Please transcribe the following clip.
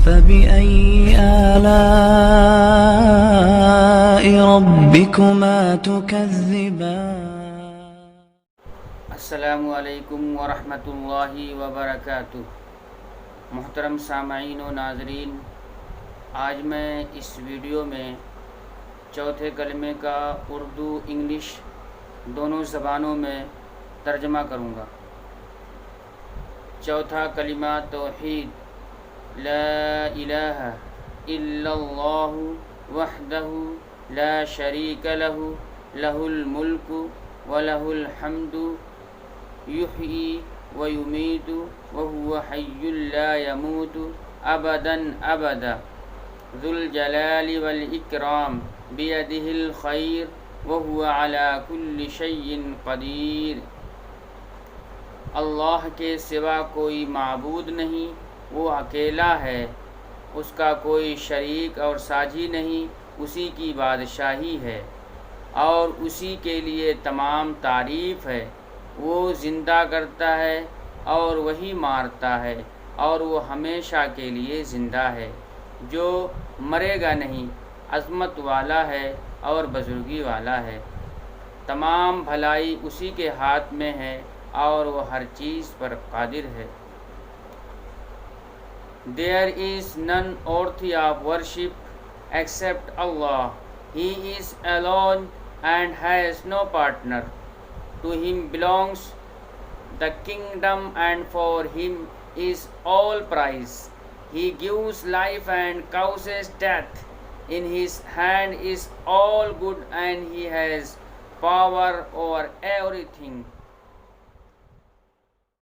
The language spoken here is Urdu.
فبأي آلاء ربكما تكذبان؟ السلام علیکم ورحمۃ اللہ وبرکاتہ۔ محترم سامعین و ناظرین، آج میں اس ویڈیو میں چوتھے کلمے کا اردو انگلش دونوں زبانوں میں ترجمہ کروں گا۔ چوتھا کلمہ توحید، لا الہ الا اللہ وحدہ لا شریک لہ، لہ الملک وَلَهُ الْحَمْدُ يُحْيِي وَيُمِيتُ وَهُوَ حَيٌّ لَا يَمُوتُ أَبَدًا أَبَدًا ذُو الْجَلَالِ وَالْإِكْرَامِ بِيَدِهِ الْخَيْرُ وَهُوَ عَلَى كُلِّ شَيْءٍ قَدِيرٌ۔ اللہ کے سوا کوئی معبود نہیں، وہ اکیلا ہے، اس کا کوئی شریک اور ساجی نہیں، اسی کی بادشاہی ہے اور اسی کے لیے تمام تعریف ہے۔ وہ زندہ کرتا ہے اور وہی مارتا ہے، اور وہ ہمیشہ کے لیے زندہ ہے، جو مرے گا نہیں، عظمت والا ہے اور بزرگی والا ہے۔ تمام بھلائی اسی کے ہاتھ میں ہے اور وہ ہر چیز پر قادر ہے۔ There is none worthy of worship except Allah. He is alone and has no partner. To him belongs the kingdom and for him is all praise. He gives life and causes death. In his hand is all good and he has power over everything.